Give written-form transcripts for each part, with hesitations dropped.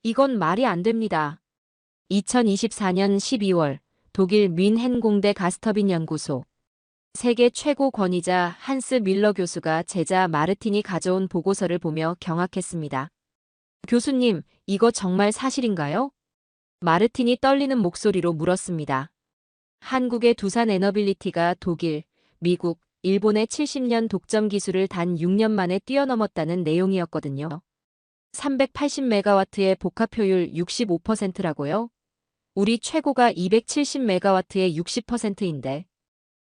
이건 말이 안 됩니다. 2024년 12월 독일 뮌헨 공대 가스터빈 연구소 세계 최고 권위자 한스 밀러 교수가 제자 마르틴이 가져온 보고서를 보며 경악했습니다. 교수님, 이거 정말 사실인가요? 마르틴이 떨리는 목소리로 물었습니다. 한국의 두산 에너빌리티가 독일, 미국, 일본의 70년 독점 기술을 단 6년 만에 뛰어넘었다는 내용이었거든요. 380메가와트의 복합 효율 65%라고요? 우리 최고가 270메가와트의 60%인데.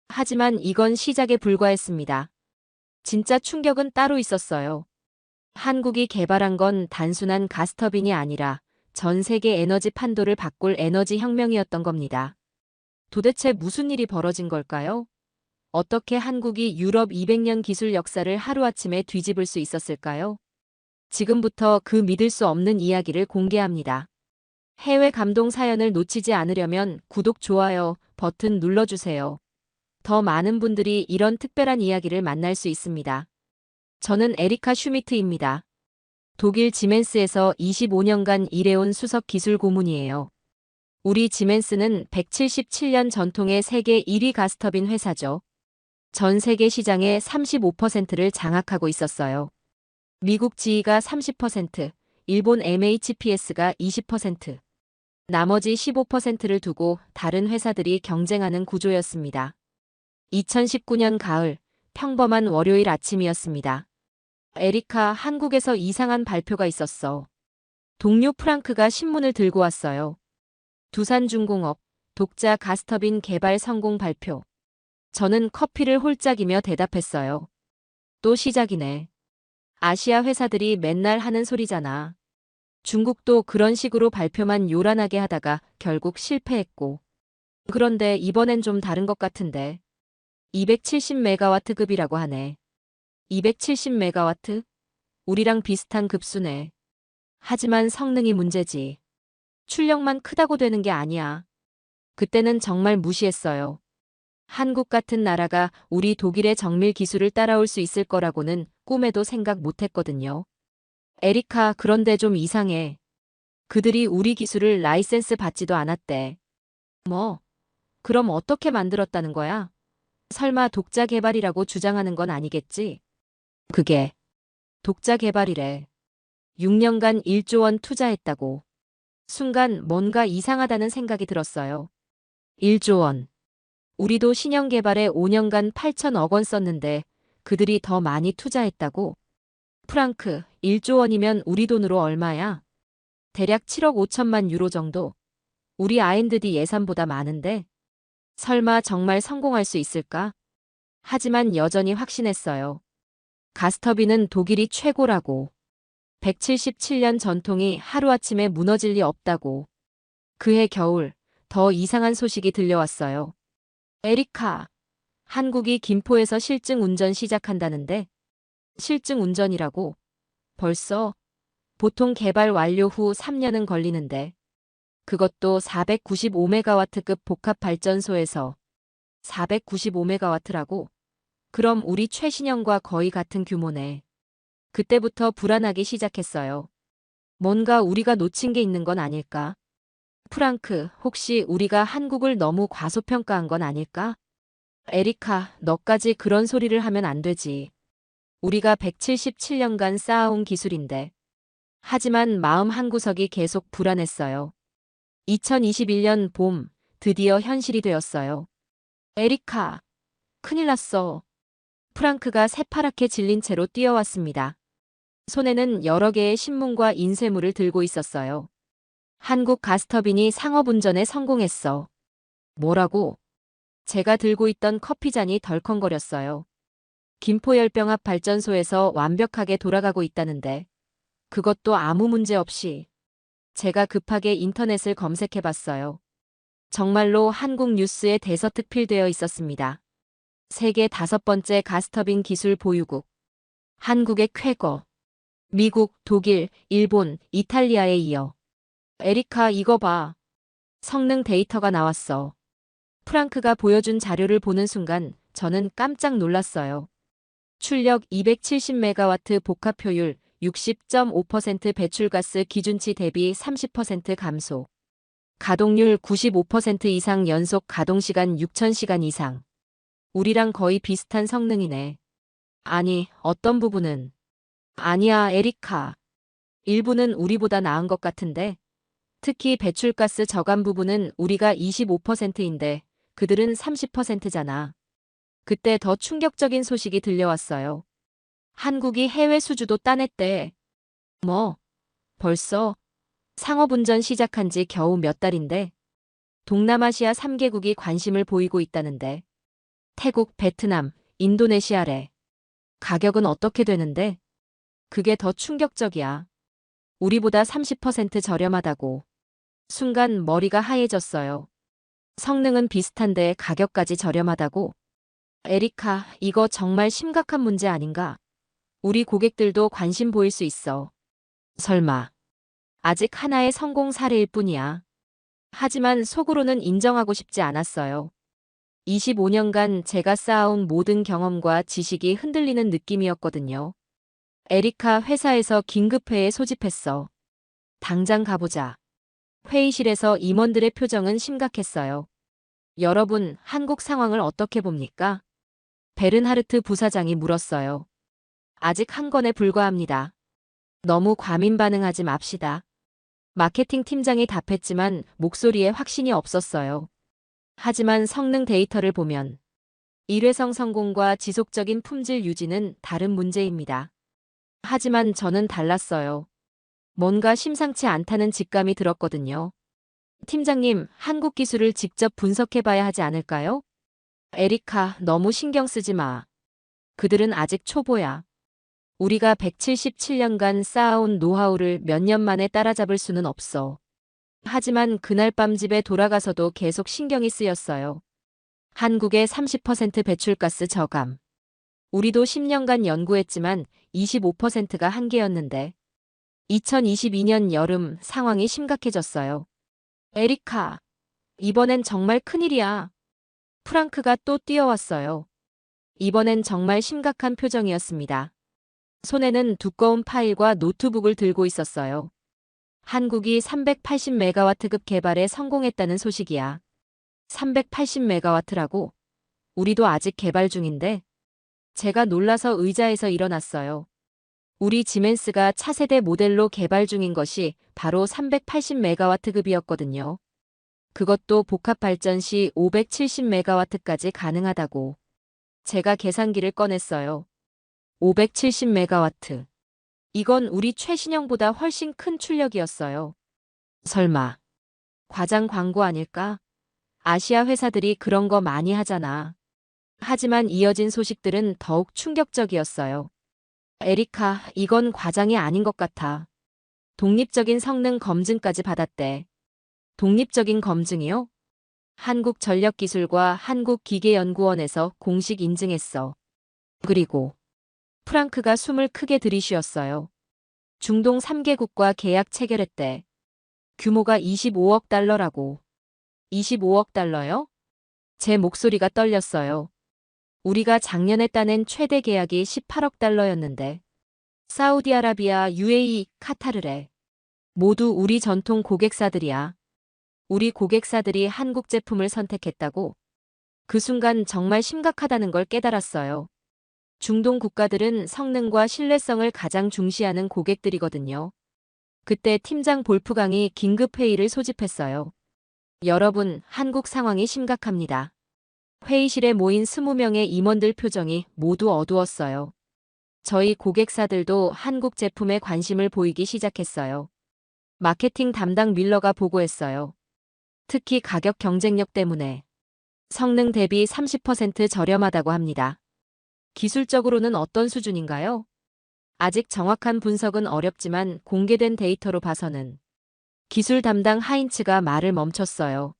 하지만 이건 시작에 불과했습니다. 진짜 충격은 따로 있었어요. 한국이 개발한 건 단순한 가스터빈이 아니라 전 세계 에너지 판도를 바꿀 에너지 혁명이었던 겁니다. 도대체 무슨 일이 벌어진 걸까요? 어떻게 한국이 유럽 200년 기술 역사를 하루아침에 뒤집을 수 있었을까요? 지금부터 그 믿을 수 없는 이야기를 공개합니다. 해외 감동 사연을 놓치지 않으려면 구독, 좋아요 버튼 눌러주세요. 더 많은 분들이 이런 특별한 이야기를 만날 수 있습니다. 저는 에리카 슈미트입니다. 독일 지멘스에서 25년간 일해온 수석 기술 고문이에요. 우리 지멘스는 177년 전통의 세계 1위 가스터빈 회사죠. 전 세계 시장의 35%를 장악하고 있었어요. 미국 GE가 30%, 일본 MHPS가 20%, 나머지 15%를 두고 다른 회사들이 경쟁하는 구조였습니다. 2019년 가을, 평범한 월요일 아침이었습니다. 에리카, 한국에서 이상한 발표가 있었어. 동료 프랑크가 신문을 들고 왔어요. 두산중공업, 독자 가스터빈 개발 성공 발표. 저는 커피를 홀짝이며 대답했어요. 또 시작이네. 아시아 회사들이 맨날 하는 소리잖아. 중국도 그런 식으로 발표만 요란하게 하다가 결국 실패했고. 그런데 이번엔 좀 다른 것 같은데. 270메가와트급이라고 하네. 270메가와트? 우리랑 비슷한 급수네. 하지만 성능이 문제지. 출력만 크다고 되는 게 아니야. 그때는 정말 무시했어요. 한국 같은 나라가 우리 독일의 정밀 기술을 따라올 수 있을 거라고는 꿈에도 생각 못했거든요. 에리카, 그런데 좀 이상해. 그들이 우리 기술을 라이센스 받지도 않았대. 뭐? 그럼 어떻게 만들었다는 거야? 설마 독자 개발이라고 주장하는 건 아니겠지? 그게 독자 개발이래. 6년간 1조 원 투자했다고. 순간 뭔가 이상하다는 생각이 들었어요. 1조 원. 우리도 신형 개발에 5년간 8천억 원 썼는데 그들이 더 많이 투자했다고? 프랑크, 1조 원이면 우리 돈으로 얼마야? 대략 7억 5천만 유로 정도. 우리 R&D 예산보다 많은데? 설마 정말 성공할 수 있을까? 하지만 여전히 확신했어요. 가스터빈은 독일이 최고라고. 177년 전통이 하루아침에 무너질 리 없다고. 그해 겨울, 더 이상한 소식이 들려왔어요. 에리카, 한국이 김포에서 실증 운전 시작한다는데? 실증 운전이라고? 벌써? 보통 개발 완료 후 3년은 걸리는데. 그것도 495메가와트급 복합 발전소에서. 495메가와트라고? 그럼 우리 최신형과 거의 같은 규모네. 그때부터 불안하기 시작했어요. 뭔가 우리가 놓친 게 있는 건 아닐까? 프랑크, 혹시 우리가 한국을 너무 과소평가한 건 아닐까? 에리카, 너까지 그런 소리를 하면 안 되지. 우리가 177년간 쌓아온 기술인데. 하지만 마음 한구석이 계속 불안했어요. 2021년 봄, 드디어 현실이 되었어요. 에리카, 큰일 났어. 프랑크가 새파랗게 질린 채로 뛰어왔습니다. 손에는 여러 개의 신문과 인쇄물을 들고 있었어요. 한국 가스터빈이 상업운전에 성공했어. 뭐라고? 제가 들고 있던 커피잔이 덜컹거렸어요. 김포열병합 발전소에서 완벽하게 돌아가고 있다는데. 그것도 아무 문제 없이. 제가 급하게 인터넷을 검색해봤어요. 정말로 한국 뉴스에 대서특필되어 있었습니다. 세계 5번째 가스터빈 기술 보유국. 한국의 쾌거. 미국, 독일, 일본, 이탈리아에 이어. 에리카, 이거 봐. 성능 데이터가 나왔어. 프랑크가 보여준 자료를 보는 순간 저는 깜짝 놀랐어요. 출력 270메가와트 복합 효율 60.5% 배출가스 기준치 대비 30% 감소. 가동률 95% 이상 연속 가동시간 6,000시간 이상. 우리랑 거의 비슷한 성능이네. 아니, 어떤 부분은? 아니야, 에리카. 일부는 우리보다 나은 것 같은데. 특히 배출가스 저감 부분은 우리가 25%인데 그들은 30%잖아. 그때 더 충격적인 소식이 들려왔어요. 한국이 해외 수주도 따냈대. 뭐, 벌써? 상업운전 시작한 지 겨우 몇 달인데 동남아시아 3개국이 관심을 보이고 있다는데 태국, 베트남, 인도네시아래. 가격은 어떻게 되는데? 그게 더 충격적이야. 우리보다 30% 저렴하다고. 순간 머리가 하얘졌어요. 성능은 비슷한데 가격까지 저렴하다고? 에리카, 이거 정말 심각한 문제 아닌가? 우리 고객들도 관심 보일 수 있어. 설마. 아직 하나의 성공 사례일 뿐이야. 하지만 속으로는 인정하고 싶지 않았어요. 25년간 제가 쌓아온 모든 경험과 지식이 흔들리는 느낌이었거든요. 에리카, 회사에서 긴급회에 소집했어. 당장 가보자. 회의실에서 임원들의 표정은 심각했어요. 여러분, 한국 상황을 어떻게 봅니까? 베른하르트 부사장이 물었어요. 아직 한 건에 불과합니다. 너무 과민 반응하지 맙시다. 마케팅 팀장이 답했지만 목소리에 확신이 없었어요. 하지만 성능 데이터를 보면 일회성 성공과 지속적인 품질 유지는 다른 문제입니다. 하지만 저는 달랐어요. 뭔가 심상치 않다는 직감이 들었거든요. 팀장님, 한국 기술을 직접 분석해봐야 하지 않을까요? 에리카, 너무 신경 쓰지 마. 그들은 아직 초보야. 우리가 177년간 쌓아온 노하우를 몇 년 만에 따라잡을 수는 없어. 하지만 그날 밤 집에 돌아가서도 계속 신경이 쓰였어요. 한국의 30% 배출가스 저감. 우리도 10년간 연구했지만 25%가 한계였는데 2022년 여름 상황이 심각해졌어요. 에리카, 이번엔 정말 큰일이야. 프랑크가 또 뛰어왔어요. 이번엔 정말 심각한 표정이었습니다. 손에는 두꺼운 파일과 노트북을 들고 있었어요. 한국이 380메가와트급 개발에 성공했다는 소식이야. 380메가와트라고? 우리도 아직 개발 중인데? 제가 놀라서 의자에서 일어났어요. 우리 지멘스가 차세대 모델로 개발 중인 것이 바로 380메가와트급이었거든요. 그것도 복합 발전 시 570메가와트까지 가능하다고. 제가 계산기를 꺼냈어요. 570메가와트. 이건 우리 최신형보다 훨씬 큰 출력이었어요. 설마. 과장 광고 아닐까? 아시아 회사들이 그런 거 많이 하잖아. 하지만 이어진 소식들은 더욱 충격적이었어요. 에리카, 이건 과장이 아닌 것 같아. 독립적인 성능 검증까지 받았대. 독립적인 검증이요? 한국전력기술과 한국기계연구원에서 공식 인증했어. 그리고 프랑크가 숨을 크게 들이쉬었어요. 중동 3개국과 계약 체결했대. 규모가 25억 달러라고. 25억 달러요? 제 목소리가 떨렸어요. 우리가 작년에 따낸 최대 계약이 18억 달러였는데. 사우디아라비아, UAE, 카타르래. 모두 우리 전통 고객사들이야. 우리 고객사들이 한국 제품을 선택했다고? 그 순간 정말 심각하다는 걸 깨달았어요. 중동 국가들은 성능과 신뢰성을 가장 중시하는 고객들이거든요. 그때 팀장 볼프강이 긴급회의를 소집했어요. 여러분, 한국 상황이 심각합니다. 회의실에 모인 20명의 임원들 표정이 모두 어두웠어요. 저희 고객사들도 한국 제품에 관심을 보이기 시작했어요. 마케팅 담당 밀러가 보고했어요. 특히 가격 경쟁력 때문에. 성능 대비 30% 저렴하다고 합니다. 기술적으로는 어떤 수준인가요? 아직 정확한 분석은 어렵지만 공개된 데이터로 봐서는. 기술 담당 하인츠가 말을 멈췄어요.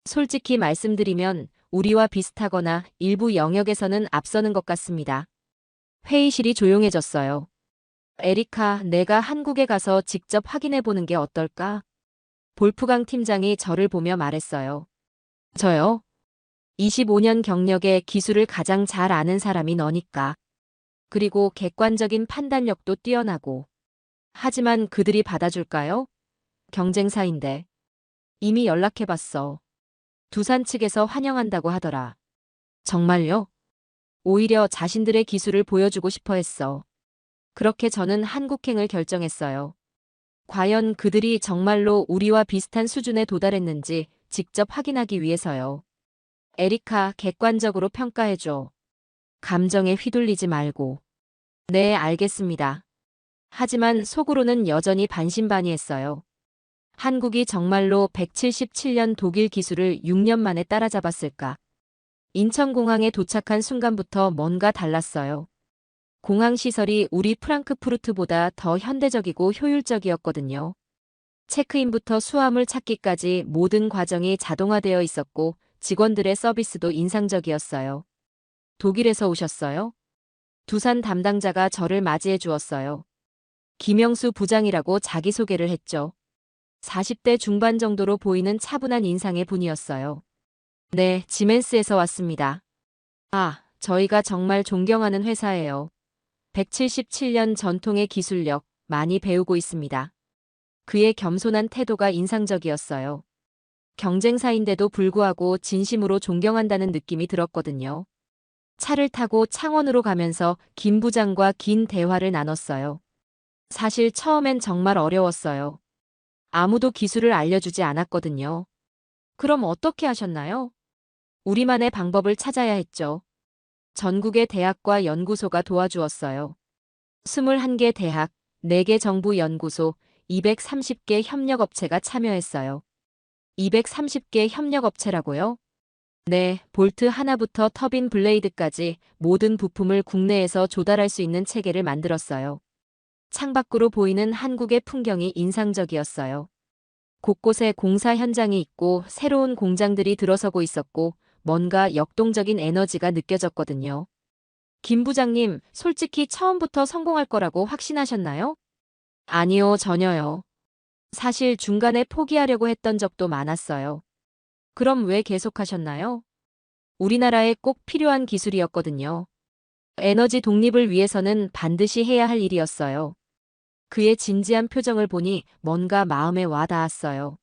솔직히 말씀드리면 우리와 비슷하거나 일부 영역에서는 앞서는 것 같습니다. 회의실이 조용해졌어요. 에리카, 내가 한국에 가서 직접 확인해 보는 게 어떨까? 볼프강 팀장이 저를 보며 말했어요. 저요? 25년 경력에 기술을 가장 잘 아는 사람이 너니까. 그리고 객관적인 판단력도 뛰어나고. 하지만 그들이 받아줄까요? 경쟁사인데. 이미 연락해봤어. 두산 측에서 환영한다고 하더라. 정말요? 오히려 자신들의 기술을 보여주고 싶어 했어. 그렇게 저는 한국행을 결정했어요. 과연 그들이 정말로 우리와 비슷한 수준에 도달했는지 직접 확인하기 위해서요. 에리카, 객관적으로 평가해줘. 감정에 휘둘리지 말고. 네, 알겠습니다. 하지만 속으로는 여전히 반신반의했어요. 한국이 정말로 177년 독일 기술을 6년 만에 따라잡았을까? 인천공항에 도착한 순간부터 뭔가 달랐어요. 공항 시설이 우리 프랑크푸르트보다 더 현대적이고 효율적이었거든요. 체크인부터 수화물 찾기까지 모든 과정이 자동화되어 있었고 직원들의 서비스도 인상적이었어요. 독일에서 오셨어요? 두산 담당자가 저를 맞이해 주었어요. 김영수 부장이라고 자기소개를 했죠. 40대 중반 정도로 보이는 차분한 인상의 분이었어요. 네, 지멘스에서 왔습니다. 아, 저희가 정말 존경하는 회사예요. 177년 전통의 기술력, 많이 배우고 있습니다. 그의 겸손한 태도가 인상적이었어요. 경쟁사인데도 불구하고 진심으로 존경한다는 느낌이 들었거든요. 차를 타고 창원으로 가면서 김 부장과 긴 대화를 나눴어요. 사실 처음엔 정말 어려웠어요. 아무도 기술을 알려주지 않았거든요. 그럼 어떻게 하셨나요? 우리만의 방법을 찾아야 했죠. 전국의 대학과 연구소가 도와주었어요. 21개 대학, 4개 정부 연구소, 230개 협력업체가 참여했어요. 230개 협력업체라고요? 네, 볼트 하나부터 터빈 블레이드까지 모든 부품을 국내에서 조달할 수 있는 체계를 만들었어요. 창밖으로 보이는 한국의 풍경이 인상적이었어요. 곳곳에 공사 현장이 있고 새로운 공장들이 들어서고 있었고 뭔가 역동적인 에너지가 느껴졌거든요. 김 부장님, 솔직히 처음부터 성공할 거라고 확신하셨나요? 아니요, 전혀요. 사실 중간에 포기하려고 했던 적도 많았어요. 그럼 왜 계속하셨나요? 우리나라에 꼭 필요한 기술이었거든요. 에너지 독립을 위해서는 반드시 해야 할 일이었어요. 그의 진지한 표정을 보니 뭔가 마음에 와 닿았어요.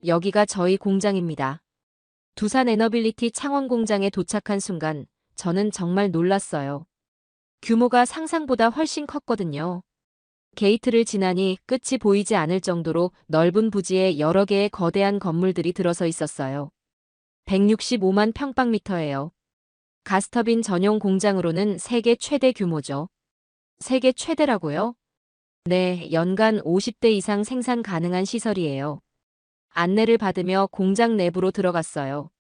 여기가 저희 공장입니다. 두산 에너빌리티 창원 공장에 도착한 순간 저는 정말 놀랐어요. 규모가 상상보다 훨씬 컸거든요. 게이트를 지나니 끝이 보이지 않을 정도로 넓은 부지에 여러 개의 거대한 건물들이 들어서 있었어요. 165만 평방미터예요. 가스터빈 전용 공장으로는 세계 최대 규모죠. 세계 최대라고요? 네, 연간 50대 이상 생산 가능한 시설이에요. 안내를 받으며 공장 내부로 들어갔어요.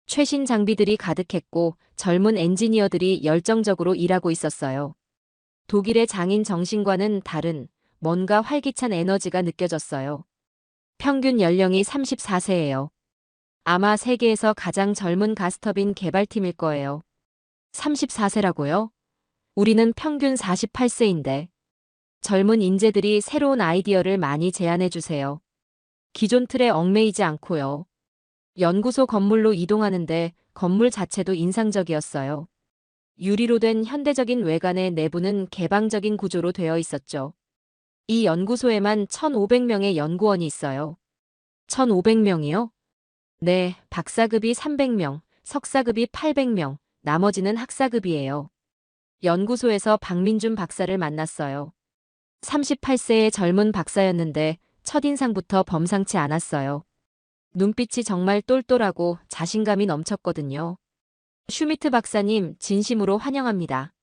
최신 장비들이 가득했고 젊은 엔지니어들이 열정적으로 일하고 있었어요. 독일의 장인 정신과는 다른 뭔가 활기찬 에너지가 느껴졌어요. 평균 연령이 34세예요. 아마 세계에서 가장 젊은 가스터빈 개발팀일 거예요. 34세라고요? 우리는 평균 48세인데. 젊은 인재들이 새로운 아이디어를 많이 제안해 주세요. 기존 틀에 얽매이지 않고요. 연구소 건물로 이동하는데 건물 자체도 인상적이었어요. 유리로 된 현대적인 외관의 내부는 개방적인 구조로 되어 있었죠. 이 연구소에만 1,500명의 연구원이 있어요. 1,500명이요? 네, 박사급이 300명, 석사급이 800명, 나머지는 학사급이에요. 연구소에서 박민준 박사를 만났어요. 38세의 젊은 박사였는데 첫인상부터 범상치 않았어요. 눈빛이 정말 똘똘하고 자신감이 넘쳤거든요. 슈미트 박사님, 진심으로 환영합니다.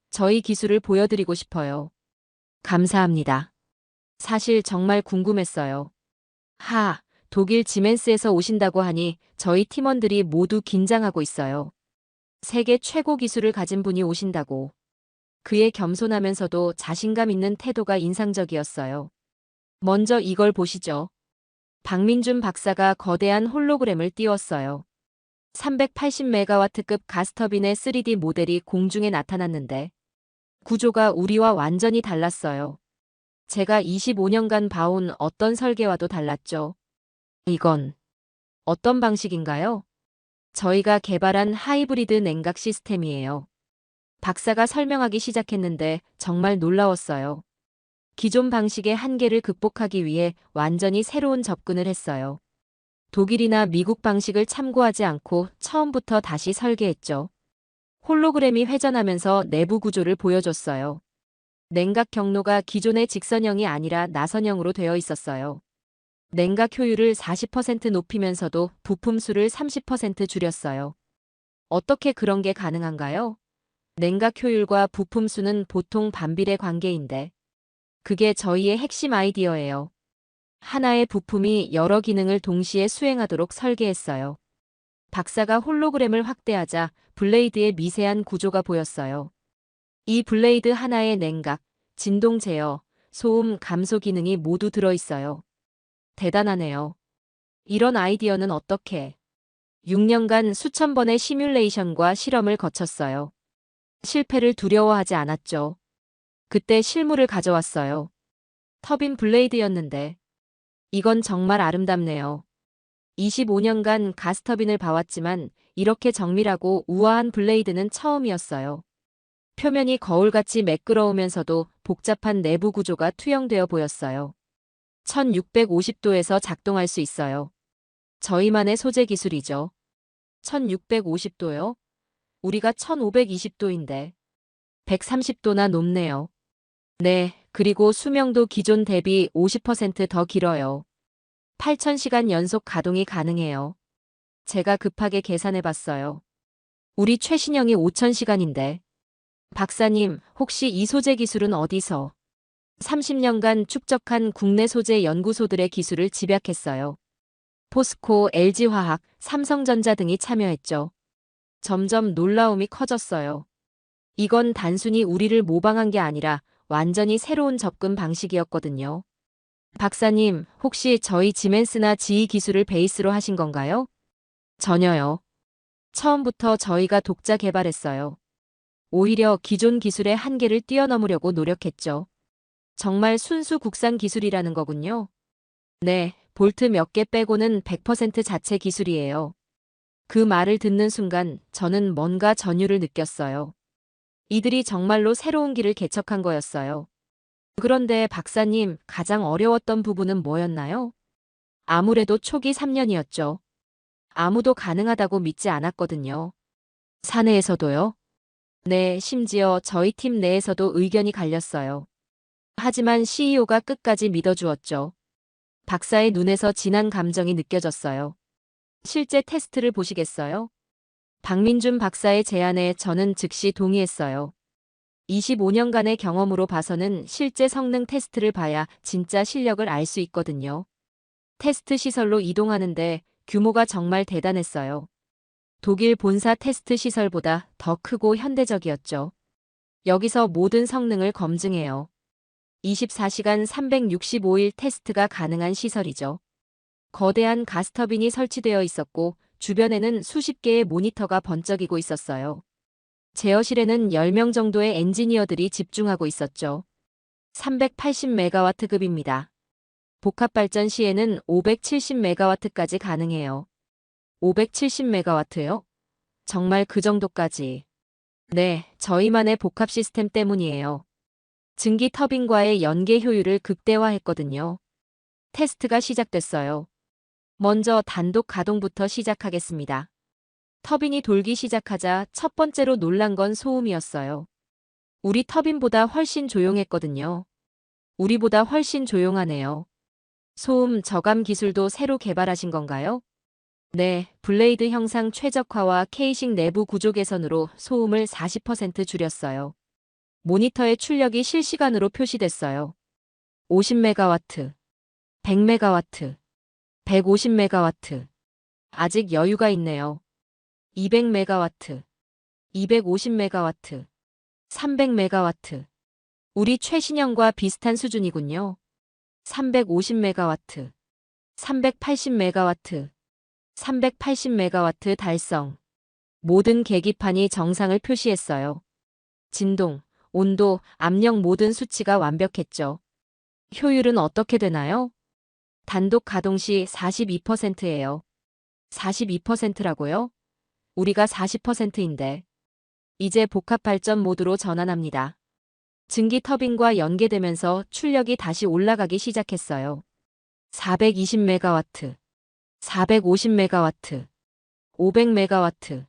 저희 기술을 보여드리고 싶어요. 감사합니다. 사실 정말 궁금했어요. 독일 지멘스에서 오신다고 하니 저희 팀원들이 모두 긴장하고 있어요. 세계 최고 기술을 가진 분이 오신다고. 그의 겸손하면서도 자신감 있는 태도가 인상적이었어요. 먼저 이걸 보시죠. 박민준 박사가 거대한 홀로그램을 띄웠어요. 380메가와트급 가스터빈의 3D 모델이 공중에 나타났는데 구조가 우리와 완전히 달랐어요. 제가 25년간 봐온 어떤 설계와도 달랐죠. 이건 어떤 방식인가요? 저희가 개발한 하이브리드 냉각 시스템이에요. 박사가 설명하기 시작했는데 정말 놀라웠어요. 기존 방식의 한계를 극복하기 위해 완전히 새로운 접근을 했어요. 독일이나 미국 방식을 참고하지 않고 처음부터 다시 설계했죠. 홀로그램이 회전하면서 내부 구조를 보여줬어요. 냉각 경로가 기존의 직선형이 아니라 나선형으로 되어 있었어요. 냉각 효율을 40% 높이면서도 부품 수를 30% 줄였어요. 어떻게 그런 게 가능한가요? 냉각 효율과 부품 수는 보통 반비례 관계인데, 그게 저희의 핵심 아이디어예요. 하나의 부품이 여러 기능을 동시에 수행하도록 설계했어요. 박사가 홀로그램을 확대하자 블레이드의 미세한 구조가 보였어요. 이 블레이드 하나에 냉각, 진동 제어, 소음 감소 기능이 모두 들어있어요. 대단하네요. 이런 아이디어는 어떻게? 6년간 수천 번의 시뮬레이션과 실험을 거쳤어요. 실패를 두려워하지 않았죠. 그때 실물을 가져왔어요. 터빈 블레이드였는데, 이건 정말 아름답네요. 25년간 가스터빈을 봐왔지만 이렇게 정밀하고 우아한 블레이드는 처음이었어요. 표면이 거울같이 매끄러우면서도 복잡한 내부 구조가 투영되어 보였어요. 1650도에서 작동할 수 있어요. 저희만의 소재 기술이죠. 1650도요? 우리가 1520도인데 130도나 높네요. 네, 그리고 수명도 기존 대비 50%더 길어요. 8000시간 연속 가동이 가능해요. 제가 급하게 계산해봤어요. 우리 최신형이 5000시간인데. 박사님, 혹시 이 소재 기술은 어디서? 30년간 축적한 국내 소재 연구소들의 기술을 집약했어요. 포스코, LG화학, 삼성전자 등이 참여했죠. 점점 놀라움이 커졌어요. 이건 단순히 우리를 모방한 게 아니라 완전히 새로운 접근 방식이었거든요. 박사님, 혹시 저희 지멘스나 지이 기술을 베이스로 하신 건가요? 전혀요. 처음부터 저희가 독자 개발했어요. 오히려 기존 기술의 한계를 뛰어넘으려고 노력했죠. 정말 순수 국산 기술이라는 거군요. 네, 볼트 몇 개 빼고는 100% 자체 기술이에요. 그 말을 듣는 순간 저는 뭔가 전율을 느꼈어요. 이들이 정말로 새로운 길을 개척한 거였어요. 그런데 박사님, 가장 어려웠던 부분은 뭐였나요? 아무래도 초기 3년이었죠. 아무도 가능하다고 믿지 않았거든요. 사내에서도요? 네, 심지어 저희 팀 내에서도 의견이 갈렸어요. 하지만 CEO가 끝까지 믿어주었죠. 박사의 눈에서 진한 감정이 느껴졌어요. 실제 테스트를 보시겠어요? 박민준 박사의 제안에 저는 즉시 동의했어요. 25년간의 경험으로 봐서는 실제 성능 테스트를 봐야 진짜 실력을 알 수 있거든요. 테스트 시설로 이동하는데 규모가 정말 대단했어요. 독일 본사 테스트 시설보다 더 크고 현대적이었죠. 여기서 모든 성능을 검증해요. 24시간 365일 테스트가 가능한 시설이죠. 거대한 가스터빈이 설치되어 있었고 주변에는 수십 개의 모니터가 번쩍이고 있었어요. 제어실에는 10명 정도의 엔지니어들이 집중하고 있었죠. 380메가와트급입니다. 복합발전 시에는 570메가와트까지 가능해요. 570메가와트요? 정말 그 정도까지. 네, 저희만의 복합 시스템 때문이에요. 증기 터빈과의 연계 효율을 극대화했거든요. 테스트가 시작됐어요. 먼저 단독 가동부터 시작하겠습니다. 터빈이 돌기 시작하자 첫 번째로 놀란 건 소음이었어요. 우리 터빈보다 훨씬 조용했거든요. 우리보다 훨씬 조용하네요. 소음 저감 기술도 새로 개발하신 건가요? 네, 블레이드 형상 최적화와 케이싱 내부 구조 개선으로 소음을 40% 줄였어요. 모니터의 출력이 실시간으로 표시됐어요. 50메가와트, 100메가와트, 150메가와트. 아직 여유가 있네요. 200메가와트, 250메가와트, 300메가와트. 우리 최신형과 비슷한 수준이군요. 350메가와트, 380메가와트, 380메가와트 달성. 모든 계기판이 정상을 표시했어요. 진동, 온도, 압력 모든 수치가 완벽했죠. 효율은 어떻게 되나요? 단독 가동 시 42%예요. 42%라고요? 우리가 40%인데. 이제 복합 발전 모드로 전환합니다. 증기 터빈과 연계되면서 출력이 다시 올라가기 시작했어요. 420메가와트, 450메가와트, 500메가와트.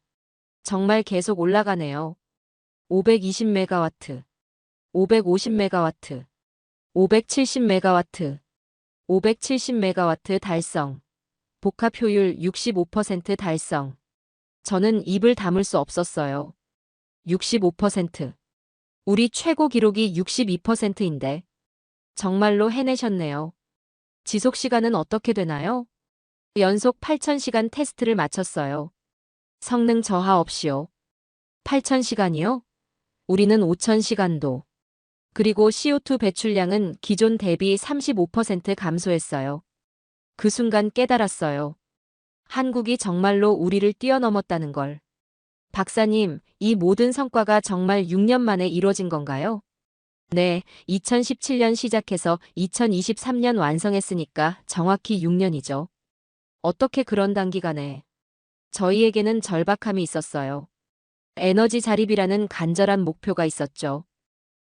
정말 계속 올라가네요. 520메가와트, 550메가와트, 570메가와트, 570메가와트 달성. 복합 효율 65% 달성. 저는 입을 다물 수 없었어요. 65%. 우리 최고 기록이 62%인데. 정말로 해내셨네요. 지속 시간은 어떻게 되나요? 연속 8000시간 테스트를 마쳤어요. 성능 저하 없이요. 8000시간이요? 우리는 5000시간도. 그리고 CO2 배출량은 기존 대비 35% 감소했어요. 그 순간 깨달았어요. 한국이 정말로 우리를 뛰어넘었다는 걸. 박사님, 이 모든 성과가 정말 6년 만에 이뤄진 건가요? 네, 2017년 시작해서 2023년 완성했으니까 정확히 6년이죠. 어떻게 그런 단기간에. 저희에게는 절박함이 있었어요. 에너지 자립이라는 간절한 목표가 있었죠.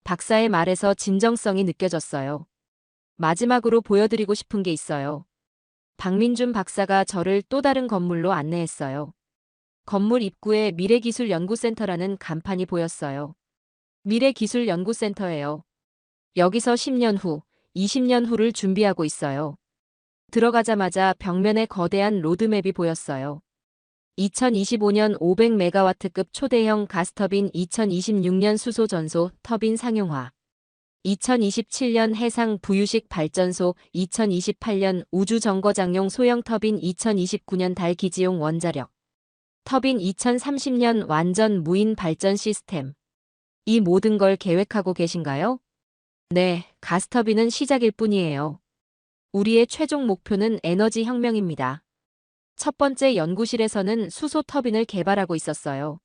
박사의 말에서 진정성이 느껴졌어요. 마지막으로 보여드리고 싶은 게 있어요. 박민준 박사가 저를 또 다른 건물로 안내했어요. 건물 입구에 미래기술연구센터라는 간판이 보였어요. 미래기술연구센터예요. 여기서 10년 후, 20년 후를 준비하고 있어요. 들어가자마자 벽면에 거대한 로드맵이 보였어요. 2025년 500메가와트급 초대형 가스터빈, 2026년 수소 전소 터빈 상용화, 2027년 해상 부유식 발전소, 2028년 우주 정거장용 소형 터빈, 2029년 달 기지용 원자력 터빈, 2030년 완전 무인 발전 시스템. 이 모든 걸 계획하고 계신가요? 네, 가스터빈은 시작일 뿐이에요. 우리의 최종 목표는 에너지 혁명입니다. 첫 번째 연구실에서는 수소 터빈을 개발하고 있었어요.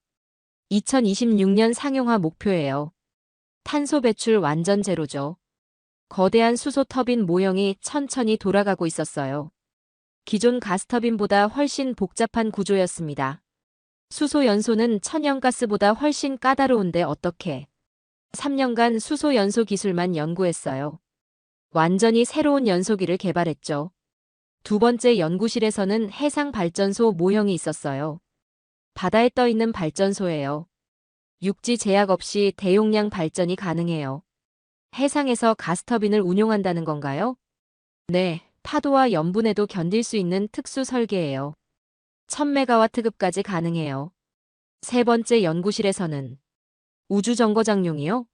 2026년 상용화 목표예요. 탄소 배출 완전 제로죠. 거대한 수소 터빈 모형이 천천히 돌아가고 있었어요. 기존 가스터빈보다 훨씬 복잡한 구조였습니다. 수소 연소는 천연가스보다 훨씬 까다로운데 어떻게? 3년간 수소 연소 기술만 연구했어요. 완전히 새로운 연소기를 개발했죠. 두 번째 연구실에서는 해상 발전소 모형이 있었어요. 바다에 떠 있는 발전소예요. 육지 제약 없이 대용량 발전이 가능해요. 해상에서 가스터빈을 운용한다는 건가요? 네, 파도와 염분에도 견딜 수 있는 특수 설계예요. 1000메가와트급까지 가능해요. 세 번째 연구실에서는 우주정거장용이요?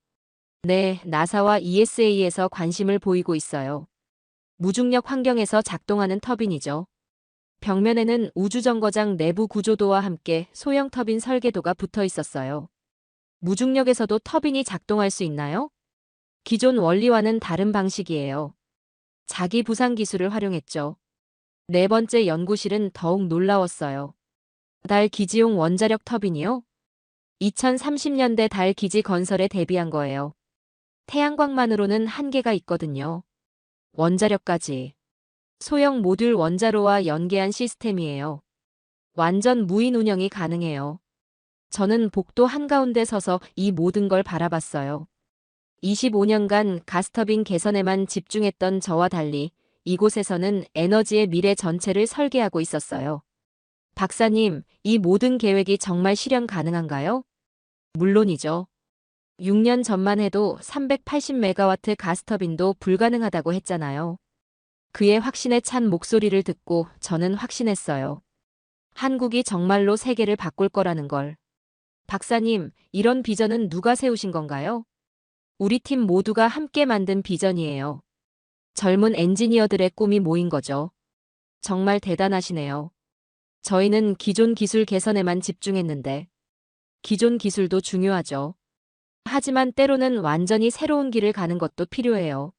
네, 나사와 ESA에서 관심을 보이고 있어요. 무중력 환경에서 작동하는 터빈이죠. 벽면에는 우주정거장 내부 구조도와 함께 소형 터빈 설계도가 붙어 있었어요. 무중력에서도 터빈이 작동할 수 있나요? 기존 원리와는 다른 방식이에요. 자기 부상 기술을 활용했죠. 네 번째 연구실은 더욱 놀라웠어요. 달 기지용 원자력 터빈이요? 2030년대 달 기지 건설에 대비한 거예요. 태양광만으로는 한계가 있거든요. 원자력까지. 소형 모듈 원자로와 연계한 시스템이에요. 완전 무인 운영이 가능해요. 저는 복도 한가운데 서서 이 모든 걸 바라봤어요. 25년간 가스터빈 개선에만 집중했던 저와 달리 이곳에서는 에너지의 미래 전체를 설계하고 있었어요. 박사님, 이 모든 계획이 정말 실현 가능한가요? 물론이죠. 6년 전만 해도 380메가와트 가스터빈도 불가능하다고 했잖아요. 그의 확신에 찬 목소리를 듣고 저는 확신했어요. 한국이 정말로 세계를 바꿀 거라는 걸. 박사님, 이런 비전은 누가 세우신 건가요? 우리 팀 모두가 함께 만든 비전이에요. 젊은 엔지니어들의 꿈이 모인 거죠. 정말 대단하시네요. 저희는 기존 기술 개선에만 집중했는데, 기존 기술도 중요하죠. 하지만 때로는 완전히 새로운 길을 가는 것도 필요해요.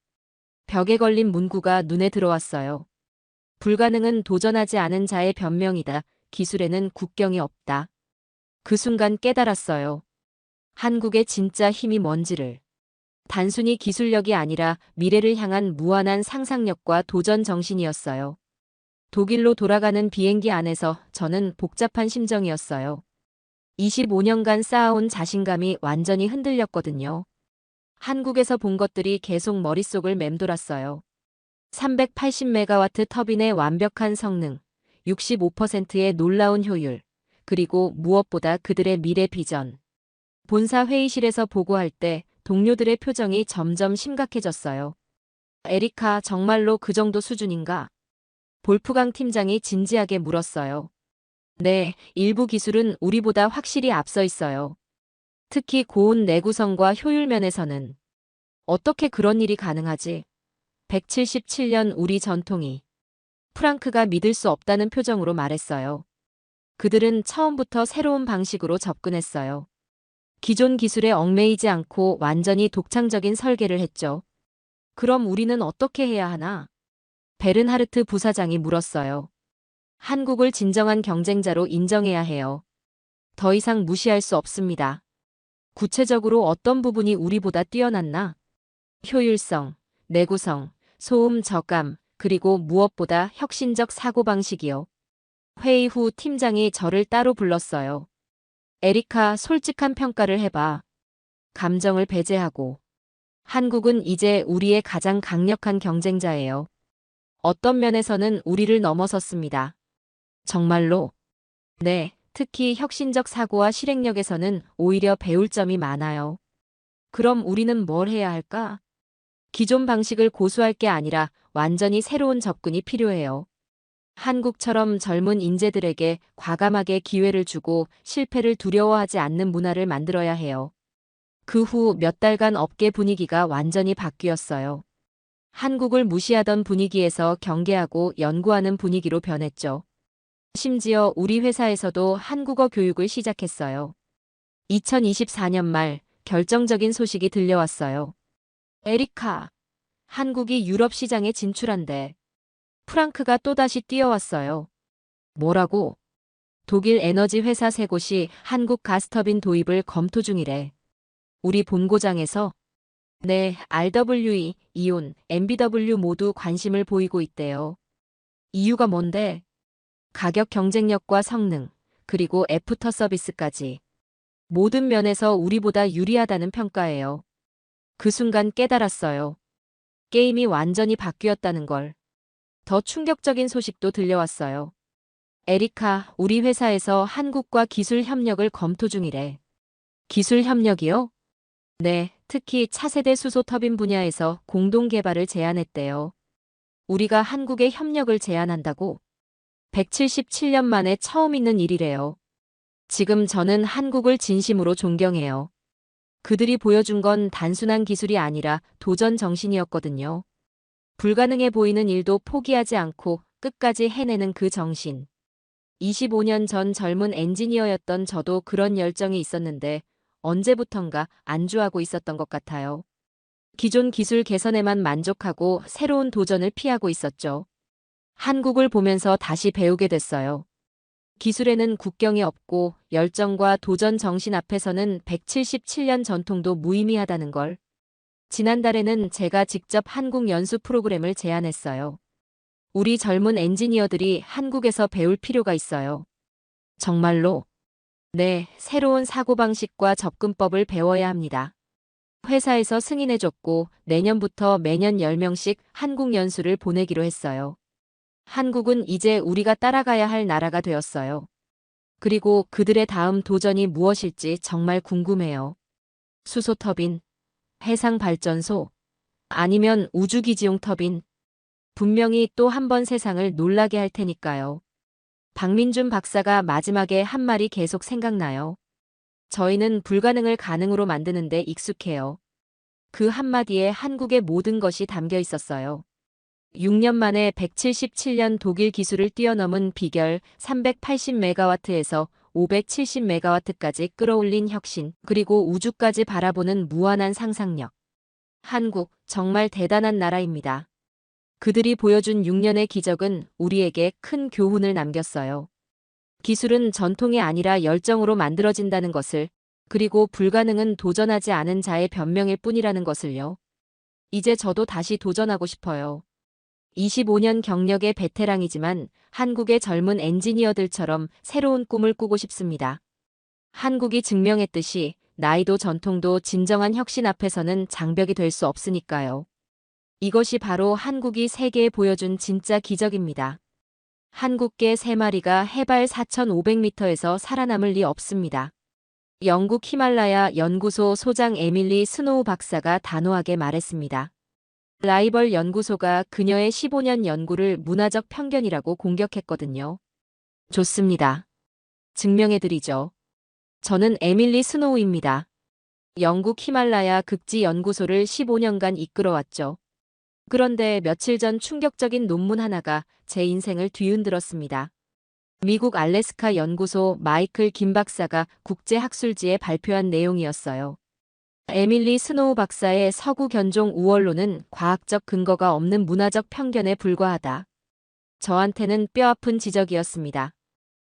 벽에 걸린 문구가 눈에 들어왔어요. 불가능은 도전하지 않은 자의 변명이다. 기술에는 국경이 없다. 그 순간 깨달았어요. 한국의 진짜 힘이 뭔지를. 단순히 기술력이 아니라 미래를 향한 무한한 상상력과 도전 정신이었어요. 독일로 돌아가는 비행기 안에서 저는 복잡한 심정이었어요. 25년간 쌓아온 자신감이 완전히 흔들렸거든요. 한국에서 본 것들이 계속 머릿속을 맴돌았어요. 380메가와트 터빈의 완벽한 성능, 65%의 놀라운 효율, 그리고 무엇보다 그들의 미래 비전. 본사 회의실에서 보고할 때 동료들의 표정이 점점 심각해졌어요. 에리카, 정말로 그 정도 수준인가? 볼프강 팀장이 진지하게 물었어요. 네, 일부 기술은 우리보다 확실히 앞서 있어요. 특히 고온 내구성과 효율 면에서는. 어떻게 그런 일이 가능하지? 177년 우리 전통이. 프랑크가 믿을 수 없다는 표정으로 말했어요. 그들은 처음부터 새로운 방식으로 접근했어요. 기존 기술에 얽매이지 않고 완전히 독창적인 설계를 했죠. 그럼 우리는 어떻게 해야 하나? 베른하르트 부사장이 물었어요. 한국을 진정한 경쟁자로 인정해야 해요. 더 이상 무시할 수 없습니다. 구체적으로 어떤 부분이 우리보다 뛰어났나? 효율성, 내구성, 소음 저감, 그리고 무엇보다 혁신적 사고방식이요. 회의 후 팀장이 저를 따로 불렀어요. 에리카, 솔직한 평가를 해봐. 감정을 배제하고. 한국은 이제 우리의 가장 강력한 경쟁자예요. 어떤 면에서는 우리를 넘어섰습니다. 정말로? 네, 특히 혁신적 사고와 실행력에서는 오히려 배울 점이 많아요. 그럼 우리는 뭘 해야 할까? 기존 방식을 고수할 게 아니라 완전히 새로운 접근이 필요해요. 한국처럼 젊은 인재들에게 과감하게 기회를 주고 실패를 두려워하지 않는 문화를 만들어야 해요. 그 후 몇 달간 업계 분위기가 완전히 바뀌었어요. 한국을 무시하던 분위기에서 경계하고 연구하는 분위기로 변했죠. 심지어 우리 회사에서도 한국어 교육을 시작했어요. 2024년 말 결정적인 소식이 들려왔어요. 에리카, 한국이 유럽 시장에 진출한대. 프랑크가 또다시 뛰어왔어요. 뭐라고? 독일 에너지 회사 세 곳이 한국 가스터빈 도입을 검토 중이래. 우리 본고장에서? 네, RWE, 이온, MBW 모두 관심을 보이고 있대요. 이유가 뭔데? 가격 경쟁력과 성능, 그리고 애프터 서비스까지. 모든 면에서 우리보다 유리하다는 평가예요. 그 순간 깨달았어요. 게임이 완전히 바뀌었다는 걸. 더 충격적인 소식도 들려왔어요. 에리카, 우리 회사에서 한국과 기술 협력을 검토 중이래. 기술 협력이요? 네, 특히 차세대 수소 터빈 분야에서 공동 개발을 제안했대요. 우리가 한국에 협력을 제안한다고? 177년 만에 처음 있는 일이래요. 지금 저는 한국을 진심으로 존경해요. 그들이 보여준 건 단순한 기술이 아니라 도전 정신이었거든요. 불가능해 보이는 일도 포기하지 않고 끝까지 해내는 그 정신. 25년 전 젊은 엔지니어였던 저도 그런 열정이 있었는데 언제부턴가 안주하고 있었던 것 같아요. 기존 기술 개선에만 만족하고 새로운 도전을 피하고 있었죠. 한국을 보면서 다시 배우게 됐어요. 기술에는 국경이 없고 열정과 도전 정신 앞에서는 177년 전통도 무의미하다는 걸. 지난달에는 제가 직접 한국 연수 프로그램을 제안했어요. 우리 젊은 엔지니어들이 한국에서 배울 필요가 있어요. 정말로? 네, 새로운 사고방식과 접근법을 배워야 합니다. 회사에서 승인해줬고 내년부터 매년 10명씩 한국 연수를 보내기로 했어요. 한국은 이제 우리가 따라가야 할 나라가 되었어요. 그리고 그들의 다음 도전이 무엇일지 정말 궁금해요. 수소터빈, 해상발전소, 아니면 우주기지용 터빈. 분명히 또 한 번 세상을 놀라게 할 테니까요. 박민준 박사가 마지막에 한 말이 계속 생각나요. 저희는 불가능을 가능으로 만드는 데 익숙해요. 그 한마디에 한국의 모든 것이 담겨 있었어요. 6년 만에 177년 독일 기술을 뛰어넘은 비결 380메가와트에서 570메가와트까지 끌어올린 혁신, 그리고 우주까지 바라보는 무한한 상상력. 한국, 정말 대단한 나라입니다. 그들이 보여준 6년의 기적은 우리에게 큰 교훈을 남겼어요. 기술은 전통이 아니라 열정으로 만들어진다는 것을, 그리고 불가능은 도전하지 않은 자의 변명일 뿐이라는 것을요. 이제 저도 다시 도전하고 싶어요. 25년 경력의 베테랑이지만 한국의 젊은 엔지니어들처럼 새로운 꿈을 꾸고 싶습니다. 한국이 증명했듯이 나이도 전통도 진정한 혁신 앞에서는 장벽이 될 수 없으니까요. 이것이 바로 한국이 세계에 보여준 진짜 기적입니다. 한국개 3마리가 해발 4,500m에서 살아남을 리 없습니다. 영국 히말라야 연구소 소장 에밀리 스노우 박사가 단호하게 말했습니다. 라이벌 연구소가 그녀의 15년 연구를 문화적 편견이라고 공격했거든요. 좋습니다. 증명해드리죠. 저는 에밀리 스노우입니다. 영국 히말라야 극지 연구소를 15년간 이끌어왔죠. 그런데 며칠 전 충격적인 논문 하나가 제 인생을 뒤흔들었습니다. 미국 알래스카 연구소 마이클 김 박사가 국제학술지에 발표한 내용이었어요. 에밀리 스노우 박사의 서구 견종 우월론은 과학적 근거가 없는 문화적 편견에 불과하다. 저한테는 뼈아픈 지적이었습니다.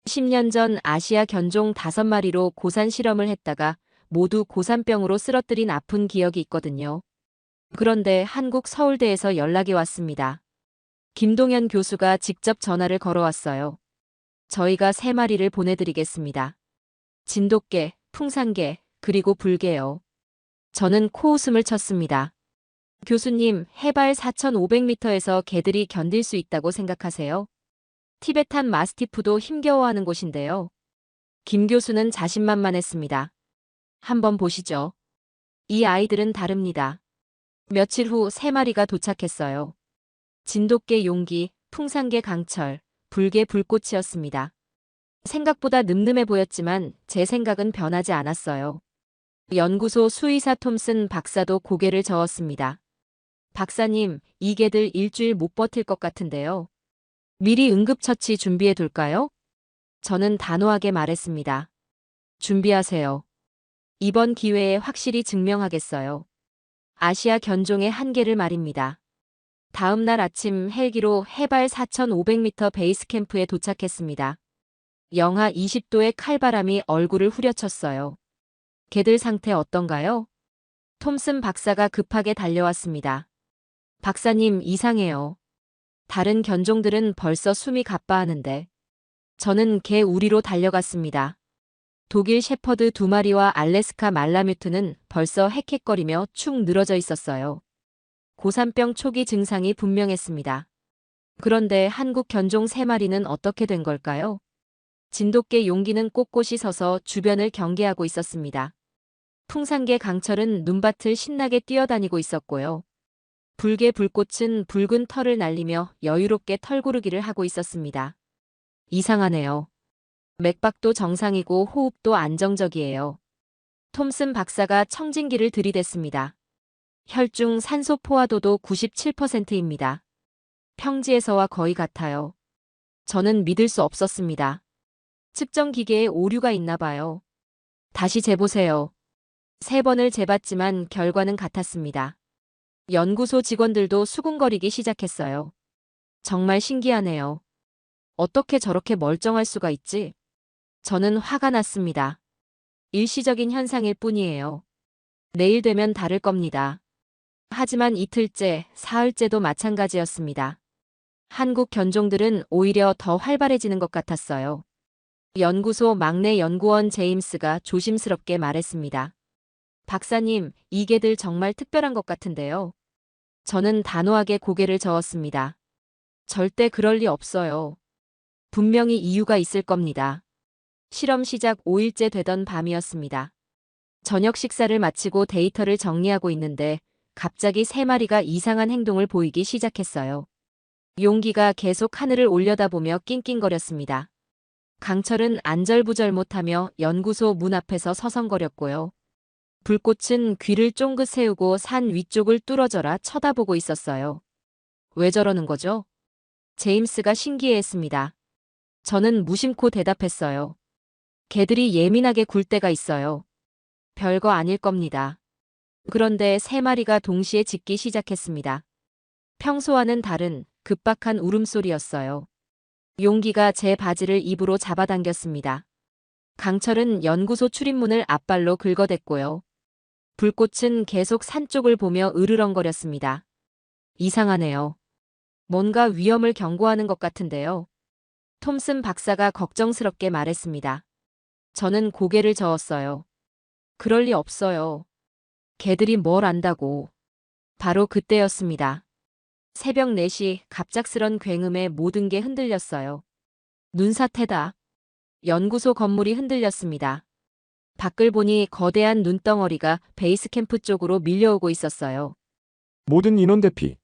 10년 전 아시아 견종 5마리로 고산 실험을 했다가 모두 고산병으로 쓰러뜨린 아픈 기억이 있거든요. 그런데 한국 서울대에서 연락이 왔습니다. 김동현 교수가 직접 전화를 걸어왔어요. 저희가 3마리를 보내드리겠습니다. 진돗개, 풍산개, 그리고 불개요. 저는 코웃음을 쳤습니다. 교수님, 해발 4,500m에서 개들이 견딜 수 있다고 생각하세요? 티베탄 마스티프도 힘겨워하는 곳인데요. 김 교수는 자신만만했습니다. 한번 보시죠. 이 아이들은 다릅니다. 며칠 후 3마리가 도착했어요. 진돗개 용기, 풍산개 강철, 불개 불꽃이었습니다. 생각보다 늠름해 보였지만 제 생각은 변하지 않았어요. 연구소 수의사 톰슨 박사도 고개를 저었습니다. 박사님, 이 개들 일주일 못 버틸 것 같은데요. 미리 응급처치 준비해 둘까요? 저는 단호하게 말했습니다. 준비하세요. 이번 기회에 확실히 증명하겠어요. 아시아 견종의 한계를 말입니다. 다음 날 아침 헬기로 해발 4,500m 베이스 캠프에 도착했습니다. 영하 20도의 칼바람이 얼굴을 후려쳤어요. 개들 상태 어떤가요? 톰슨 박사가 급하게 달려왔습니다. 박사님, 이상해요. 다른 견종들은 벌써 숨이 가빠하는데. 저는 개 우리로 달려갔습니다. 독일 셰퍼드 2마리와 알래스카 말라뮤트는 벌써 헥헥거리며 축 늘어져 있었어요. 고산병 초기 증상이 분명했습니다. 그런데 한국 견종 3마리는 어떻게 된 걸까요? 진돗개 용기는 꼿꼿이 서서 주변을 경계하고 있었습니다. 풍산개 강철은 눈밭을 신나게 뛰어다니고 있었고요. 불개 불꽃은 붉은 털을 날리며 여유롭게 털고르기를 하고 있었습니다. 이상하네요. 맥박도 정상이고 호흡도 안정적이에요. 톰슨 박사가 청진기를 들이댔습니다. 혈중 산소 포화도도 97%입니다. 평지에서와 거의 같아요. 저는 믿을 수 없었습니다. 측정 기계에 오류가 있나 봐요. 다시 재보세요. 3번을 재봤지만 결과는 같았습니다. 연구소 직원들도 수군거리기 시작했어요. 정말 신기하네요. 어떻게 저렇게 멀쩡할 수가 있지? 저는 화가 났습니다. 일시적인 현상일 뿐이에요. 내일 되면 다를 겁니다. 하지만 이틀째, 사흘째도 마찬가지였습니다. 한국 견종들은 오히려 더 활발해지는 것 같았어요. 연구소 막내 연구원 제임스가 조심스럽게 말했습니다. 박사님, 이 개들 정말 특별한 것 같은데요. 저는 단호하게 고개를 저었습니다. 절대 그럴 리 없어요. 분명히 이유가 있을 겁니다. 실험 시작 5일째 되던 밤이었습니다. 저녁 식사를 마치고 데이터를 정리하고 있는데 갑자기 3마리가 이상한 행동을 보이기 시작했어요. 용기가 계속 하늘을 올려다보며 낑낑거렸습니다. 강철은 안절부절 못하며 연구소 문 앞에서 서성거렸고요. 불꽃은 귀를 쫑긋 세우고 산 위쪽을 뚫어져라 쳐다보고 있었어요. 왜 저러는 거죠? 제임스가 신기해했습니다. 저는 무심코 대답했어요. 개들이 예민하게 굴 때가 있어요. 별거 아닐 겁니다. 그런데 3마리가 동시에 짖기 시작했습니다. 평소와는 다른 급박한 울음소리였어요. 용기가 제 바지를 입으로 잡아당겼습니다. 강철은 연구소 출입문을 앞발로 긁어댔고요. 불꽃은 계속 산 쪽을 보며 으르렁거렸습니다. 이상하네요. 뭔가 위험을 경고하는 것 같은데요. 톰슨 박사가 걱정스럽게 말했습니다. 저는 고개를 저었어요. 그럴 리 없어요. 걔들이 뭘 안다고. 바로 그때였습니다. 새벽 4시 갑작스런 굉음에 모든 게 흔들렸어요. 눈사태다. 연구소 건물이 흔들렸습니다. 밖을 보니 거대한 눈덩어리가 베이스 캠프 쪽으로 밀려오고 있었어요. 모든 인원 대피.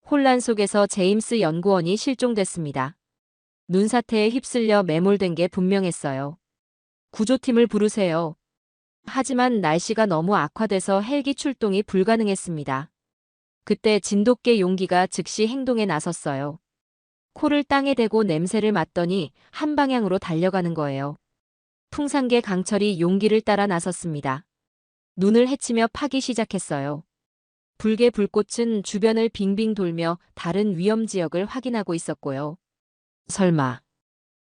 혼란 속에서 제임스 연구원이 실종됐습니다. 눈사태에 휩쓸려 매몰된 게 분명했어요. 구조팀을 부르세요. 하지만 날씨가 너무 악화돼서 헬기 출동이 불가능했습니다. 그때 진돗개 용기가 즉시 행동에 나섰어요. 코를 땅에 대고 냄새를 맡더니 한 방향으로 달려가는 거예요. 풍산개 강철이 용기를 따라 나섰습니다. 눈을 헤치며 파기 시작했어요. 불개 불꽃은 주변을 빙빙 돌며 다른 위험 지역을 확인하고 있었고요. 설마.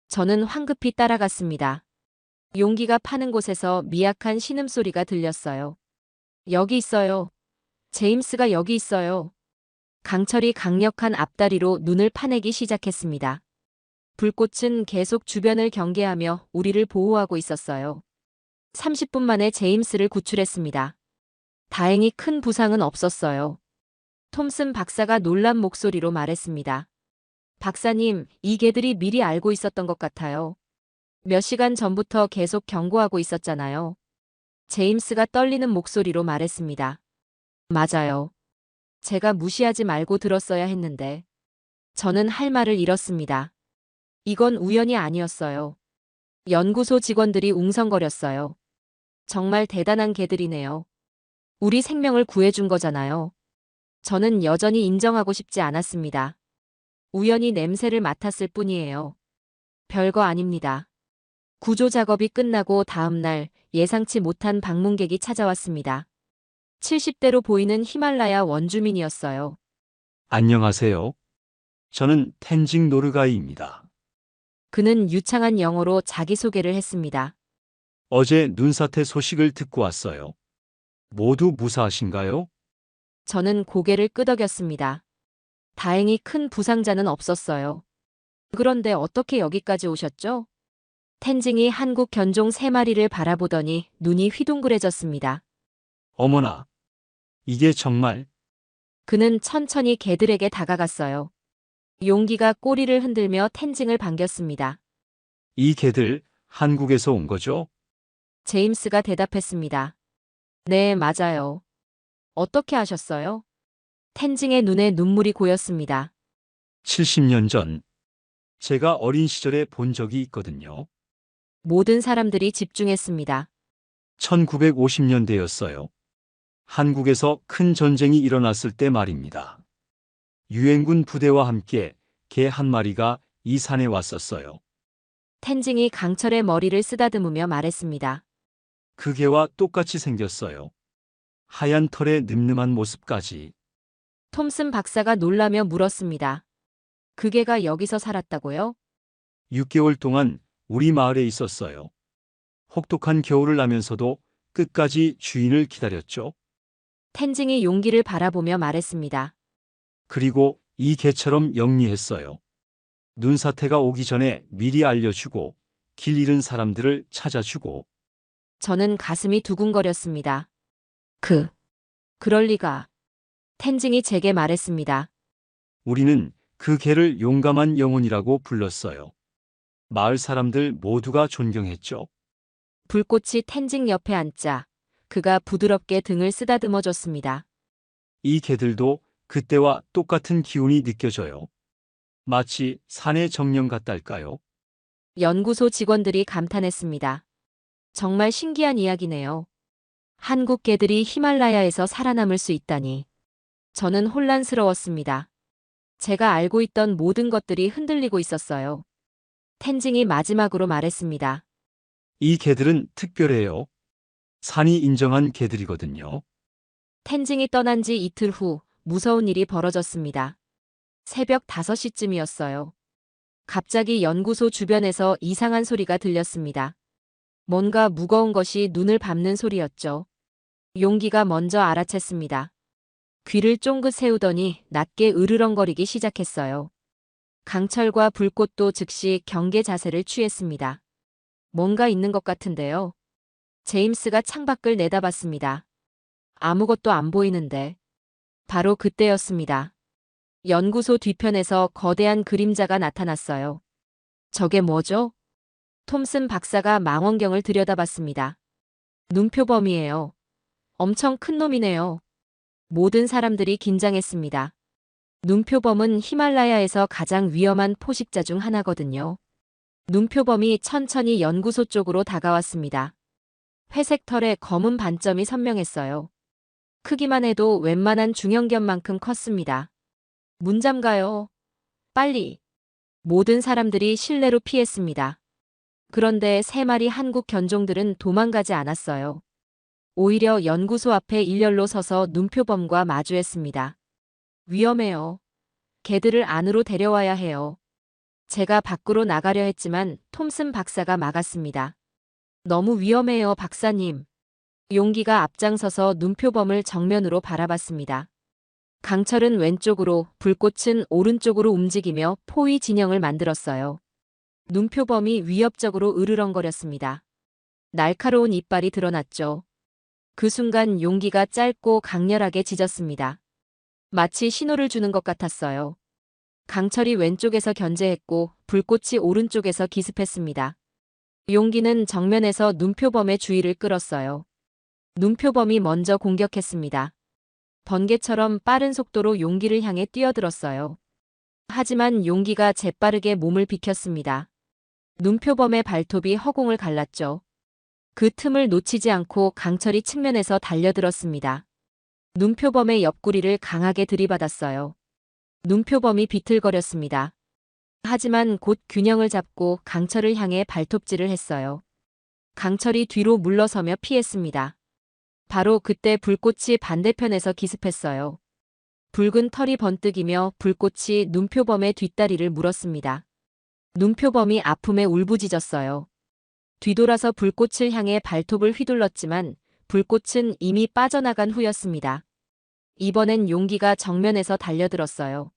저는 황급히 따라갔습니다. 용기가 파는 곳에서 미약한 신음소리가 들렸어요. 여기 있어요. 제임스가 여기 있어요. 강철이 강력한 앞다리로 눈을 파내기 시작했습니다. 불꽃은 계속 주변을 경계하며 우리를 보호하고 있었어요. 30분 만에 제임스를 구출했습니다. 다행히 큰 부상은 없었어요. 톰슨 박사가 놀란 목소리로 말했습니다. 박사님, 이 개들이 미리 알고 있었던 것 같아요. 몇 시간 전부터 계속 경고하고 있었잖아요. 제임스가 떨리는 목소리로 말했습니다. 맞아요. 제가 무시하지 말고 들었어야 했는데. 저는 할 말을 잃었습니다. 이건 우연이 아니었어요. 연구소 직원들이 웅성거렸어요. 정말 대단한 개들이네요. 우리 생명을 구해준 거잖아요. 저는 여전히 인정하고 싶지 않았습니다. 우연히 냄새를 맡았을 뿐이에요. 별거 아닙니다. 구조 작업이 끝나고 다음 날 예상치 못한 방문객이 찾아왔습니다. 70대로 보이는 히말라야 원주민이었어요. 안녕하세요. 저는 텐징 노르가이입니다. 그는 유창한 영어로 자기소개를 했습니다. 어제 눈사태 소식을 듣고 왔어요. 모두 무사하신가요? 저는 고개를 끄덕였습니다. 다행히 큰 부상자는 없었어요. 그런데 어떻게 여기까지 오셨죠? 텐징이 한국 견종 3마리를 바라보더니 눈이 휘둥그레졌습니다. 어머나, 이게 정말 그는 천천히 개들에게 다가갔어요. 용기가 꼬리를 흔들며 텐징을 반겼습니다. 이 개들 한국에서 온 거죠? 제임스가 대답했습니다. 네, 맞아요. 어떻게 아셨어요? 텐징의 눈에 눈물이 고였습니다. 70년 전 제가 어린 시절에 본 적이 있거든요. 모든 사람들이 집중했습니다. 1950년대였어요. 한국에서 큰 전쟁이 일어났을 때 말입니다. 유엔군 부대와 함께 개 한 마리가 이 산에 왔었어요. 텐징이 강철의 머리를 쓰다듬으며 말했습니다. 그 개와 똑같이 생겼어요. 하얀 털의 늠름한 모습까지. 톰슨 박사가 놀라며 물었습니다. 그 개가 여기서 살았다고요? 6개월 동안 우리 마을에 있었어요. 혹독한 겨울을 나면서도 끝까지 주인을 기다렸죠. 텐징이 용기를 바라보며 말했습니다. 그리고 이 개처럼 영리했어요. 눈사태가 오기 전에 미리 알려주고 길 잃은 사람들을 찾아주고. 저는 가슴이 두근거렸습니다. 그럴 리가. 텐징이 제게 말했습니다. 우리는 그 개를 용감한 영혼이라고 불렀어요. 마을 사람들 모두가 존경했죠. 불꽃이 텐징 옆에 앉자 그가 부드럽게 등을 쓰다듬어 줬습니다. 이 개들도 그때와 똑같은 기운이 느껴져요. 마치 산의 정령 같달까요? 연구소 직원들이 감탄했습니다. 정말 신기한 이야기네요. 한국 개들이 히말라야에서 살아남을 수 있다니. 저는 혼란스러웠습니다. 제가 알고 있던 모든 것들이 흔들리고 있었어요. 텐징이 마지막으로 말했습니다. 이 개들은 특별해요. 산이 인정한 개들이거든요. 텐징이 떠난 지 이틀 후 무서운 일이 벌어졌습니다. 새벽 5시쯤이었어요. 갑자기 연구소 주변에서 이상한 소리가 들렸습니다. 뭔가 무거운 것이 눈을 밟는 소리였죠. 용기가 먼저 알아챘습니다. 귀를 쫑긋 세우더니 낮게 으르렁거리기 시작했어요. 강철과 불꽃도 즉시 경계 자세를 취했습니다. 뭔가 있는 것 같은데요. 제임스가 창밖을 내다봤습니다. 아무것도 안 보이는데. 바로 그때였습니다. 연구소 뒤편에서 거대한 그림자가 나타났어요. 저게 뭐죠? 톰슨 박사가 망원경을 들여다봤습니다. 눈표범이에요. 엄청 큰 놈이네요. 모든 사람들이 긴장했습니다. 눈표범은 히말라야에서 가장 위험한 포식자 중 하나거든요. 눈표범이 천천히 연구소 쪽으로 다가왔습니다. 회색 털에 검은 반점이 선명했어요. 크기만 해도 웬만한 중형견만큼 컸습니다. 문 잠가요. 빨리. 모든 사람들이 실내로 피했습니다. 그런데 3마리 한국 견종들은 도망가지 않았어요. 오히려 연구소 앞에 일렬로 서서 눈표범과 마주했습니다. 위험해요. 개들을 안으로 데려와야 해요. 제가 밖으로 나가려 했지만 톰슨 박사가 막았습니다. 너무 위험해요, 박사님. 용기가 앞장서서 눈표범을 정면으로 바라봤습니다. 강철은 왼쪽으로, 불꽃은 오른쪽으로 움직이며 포위 진영을 만들었어요. 눈표범이 위협적으로 으르렁거렸습니다. 날카로운 이빨이 드러났죠. 그 순간 용기가 짧고 강렬하게 짖었습니다. 마치 신호를 주는 것 같았어요. 강철이 왼쪽에서 견제했고 불꽃이 오른쪽에서 기습했습니다. 용기는 정면에서 눈표범의 주의를 끌었어요. 눈표범이 먼저 공격했습니다. 번개처럼 빠른 속도로 용기를 향해 뛰어들었어요. 하지만 용기가 재빠르게 몸을 비켰습니다. 눈표범의 발톱이 허공을 갈랐죠. 그 틈을 놓치지 않고 강철이 측면에서 달려들었습니다. 눈표범의 옆구리를 강하게 들이받았어요. 눈표범이 비틀거렸습니다. 하지만 곧 균형을 잡고 강철을 향해 발톱질을 했어요. 강철이 뒤로 물러서며 피했습니다. 바로 그때 불꽃이 반대편에서 기습했어요. 붉은 털이 번뜩이며 불꽃이 눈표범의 뒷다리를 물었습니다. 눈표범이 아픔에 울부짖었어요. 뒤돌아서 불꽃을 향해 발톱을 휘둘렀지만 불꽃은 이미 빠져나간 후였습니다. 이번엔 용기가 정면에서 달려들었어요.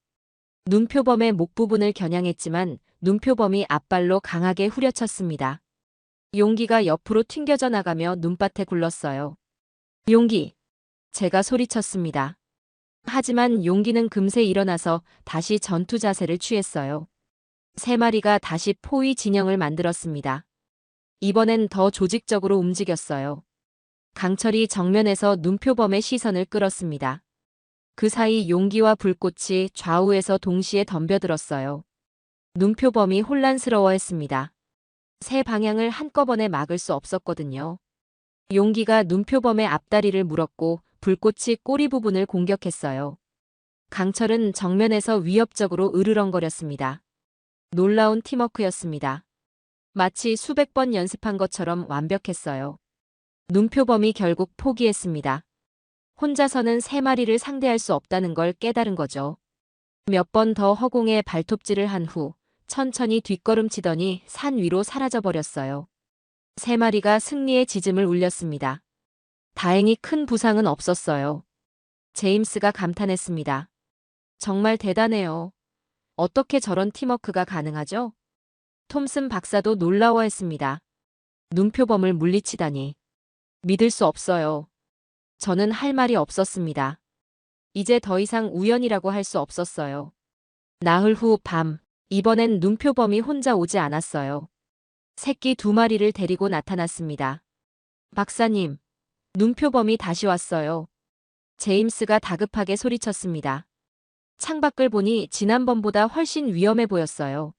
눈표범의 목 부분을 겨냥했지만 눈표범이 앞발로 강하게 후려쳤습니다. 용기가 옆으로 튕겨져 나가며 눈밭에 굴렀어요. 용기! 제가 소리쳤습니다. 하지만 용기는 금세 일어나서 다시 전투 자세를 취했어요. 3마리가 다시 포위 진영을 만들었습니다. 이번엔 더 조직적으로 움직였어요. 강철이 정면에서 눈표범의 시선을 끌었습니다. 그 사이 용기와 불꽃이 좌우에서 동시에 덤벼들었어요. 눈표범이 혼란스러워했습니다. 3 방향을 한꺼번에 막을 수 없었거든요. 용기가 눈표범의 앞다리를 물었고 불꽃이 꼬리 부분을 공격했어요. 강철은 정면에서 위협적으로 으르렁거렸습니다. 놀라운 팀워크였습니다. 마치 수백 번 연습한 것처럼 완벽했어요. 눈표범이 결국 포기했습니다. 혼자서는 3마리를 상대할 수 없다는 걸 깨달은 거죠. 몇 번 더 허공에 발톱질을 한 후 천천히 뒷걸음치더니 산 위로 사라져버렸어요. 3마리가 승리의 지짐을 울렸습니다. 다행히 큰 부상은 없었어요. 제임스가 감탄했습니다. 정말 대단해요. 어떻게 저런 팀워크가 가능하죠? 톰슨 박사도 놀라워했습니다. 눈표범을 물리치다니. 믿을 수 없어요. 저는 할 말이 없었습니다. 이제 더 이상 우연이라고 할 수 없었어요. 나흘 후 밤, 이번엔 눈표범이 혼자 오지 않았어요. 새끼 2마리를 데리고 나타났습니다. 박사님, 눈표범이 다시 왔어요. 제임스가 다급하게 소리쳤습니다. 창밖을 보니 지난번보다 훨씬 위험해 보였어요.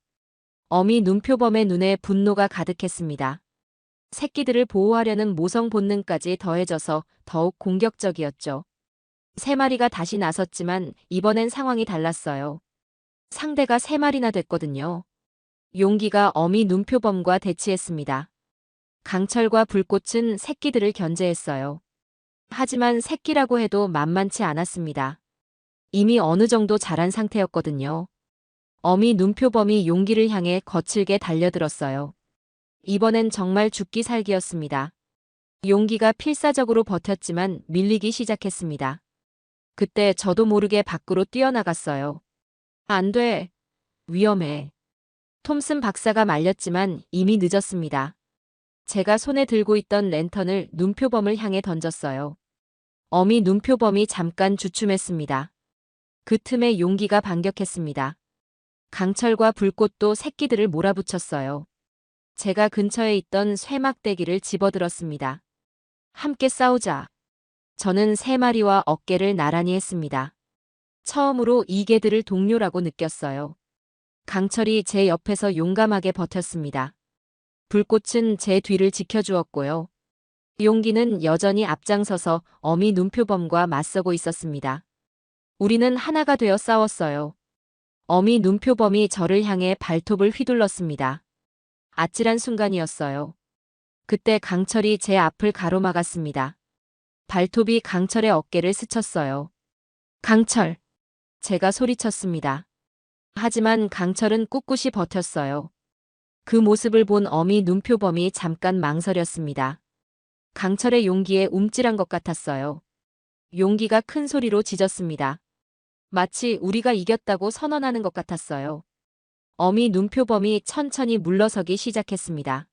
어미 눈표범의 눈에 분노가 가득했습니다. 새끼들을 보호하려는 모성 본능까지 더해져서 더욱 공격적이었죠. 3마리가 다시 나섰지만 이번엔 상황이 달랐어요. 상대가 3마리나 됐거든요. 용기가 어미 눈표범과 대치했습니다. 강철과 불꽃은 새끼들을 견제했어요. 하지만 새끼라고 해도 만만치 않았습니다. 이미 어느 정도 자란 상태였거든요. 어미 눈표범이 용기를 향해 거칠게 달려들었어요. 이번엔 정말 죽기 살기였습니다. 용기가 필사적으로 버텼지만 밀리기 시작했습니다. 그때 저도 모르게 밖으로 뛰어나갔어요. 안 돼. 위험해. 톰슨 박사가 말렸지만 이미 늦었습니다. 제가 손에 들고 있던 랜턴을 눈표범을 향해 던졌어요. 어미 눈표범이 잠깐 주춤했습니다. 그 틈에 용기가 반격했습니다. 강철과 불꽃도 새끼들을 몰아붙였어요. 제가 근처에 있던 쇠막대기를 집어들었습니다. 함께 싸우자. 저는 세 마리와 어깨를 나란히 했습니다. 처음으로 이 개들을 동료라고 느꼈어요. 강철이 제 옆에서 용감하게 버텼습니다. 불꽃은 제 뒤를 지켜주었고요. 용기는 여전히 앞장서서 어미 눈표범과 맞서고 있었습니다. 우리는 하나가 되어 싸웠어요. 어미 눈표범이 저를 향해 발톱을 휘둘렀습니다. 아찔한 순간이었어요. 그때 강철이 제 앞을 가로막았습니다. 발톱이 강철의 어깨를 스쳤어요. 강철! 제가 소리쳤습니다. 하지만 강철은 꿋꿋이 버텼어요. 그 모습을 본 어미 눈표범이 잠깐 망설였습니다. 강철의 용기에 움찔한 것 같았어요. 용기가 큰 소리로 짖었습니다. 마치 우리가 이겼다고 선언하는 것 같았어요. 어미 눈표범이 천천히 물러서기 시작했습니다.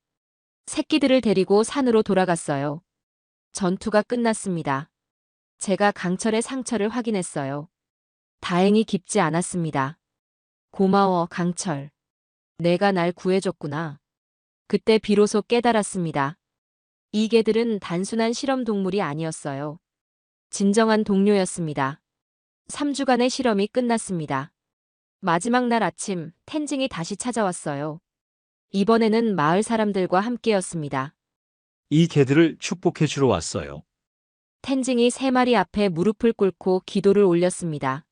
새끼들을 데리고 산으로 돌아갔어요. 전투가 끝났습니다. 제가 강철의 상처를 확인했어요. 다행히 깊지 않았습니다. 고마워, 강철. 내가 날 구해줬구나. 그때 비로소 깨달았습니다. 이 개들은 단순한 실험 동물이 아니었어요. 진정한 동료였습니다. 3주간의 실험이 끝났습니다. 마지막 날 아침, 텐징이 다시 찾아왔어요. 이번에는 마을 사람들과 함께였습니다. 이 개들을 축복해 주러 왔어요. 텐징이 세 마리 앞에 무릎을 꿇고 기도를 올렸습니다.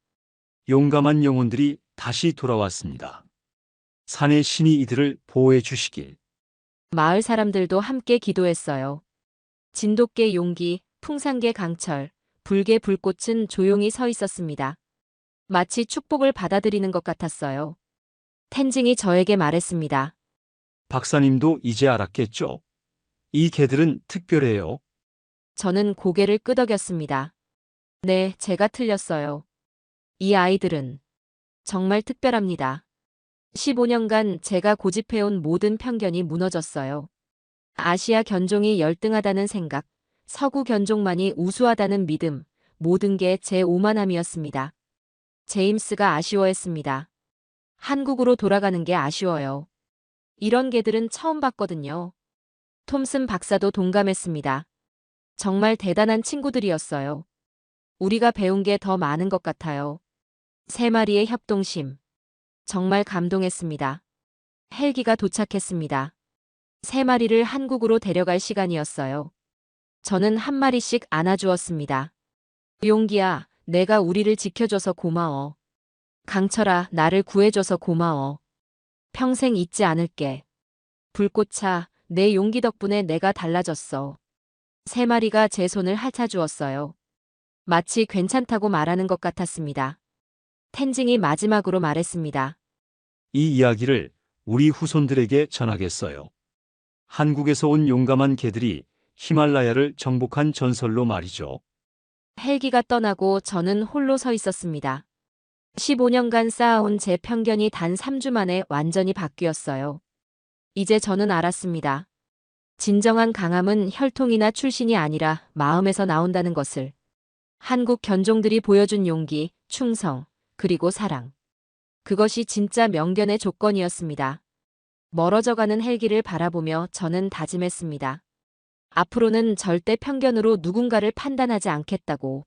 용감한 영혼들이 다시 돌아왔습니다. 산의 신이 이들을 보호해 주시길. 마을 사람들도 함께 기도했어요. 진돗개 용기, 풍산개 강철, 불개 불꽃은 조용히 서 있었습니다. 마치 축복을 받아들이는 것 같았어요. 텐징이 저에게 말했습니다. 박사님도 이제 알았겠죠? 이 개들은 특별해요. 저는 고개를 끄덕였습니다. 네, 제가 틀렸어요. 이 아이들은 정말 특별합니다. 15년간 제가 고집해온 모든 편견이 무너졌어요. 아시아 견종이 열등하다는 생각, 서구 견종만이 우수하다는 믿음, 모든 게 제 오만함이었습니다. 제임스가 아쉬워했습니다. 한국으로 돌아가는 게 아쉬워요. 이런 개들은 처음 봤거든요. 톰슨 박사도 동감했습니다. 정말 대단한 친구들이었어요. 우리가 배운 게 더 많은 것 같아요. 세 마리의 협동심. 정말 감동했습니다. 헬기가 도착했습니다. 세 마리를 한국으로 데려갈 시간이었어요. 저는 한 마리씩 안아주었습니다. 용기야, 내가 우리를 지켜줘서 고마워. 강철아, 나를 구해줘서 고마워. 평생 잊지 않을게. 불꽃차, 내 용기 덕분에 내가 달라졌어. 세 마리가 제 손을 핥아주었어요. 마치 괜찮다고 말하는 것 같았습니다. 텐징이 마지막으로 말했습니다. 이 이야기를 우리 후손들에게 전하겠어요. 한국에서 온 용감한 개들이 히말라야를 정복한 전설로 말이죠. 헬기가 떠나고 저는 홀로 서 있었습니다. 15년간 쌓아온 제 편견이 단 3주 만에 완전히 바뀌었어요. 이제 저는 알았습니다. 진정한 강함은 혈통이나 출신이 아니라 마음에서 나온다는 것을. 한국 견종들이 보여준 용기, 충성, 그리고 사랑. 그것이 진짜 명견의 조건이었습니다. 멀어져가는 헬기를 바라보며 저는 다짐했습니다. 앞으로는 절대 편견으로 누군가를 판단하지 않겠다고.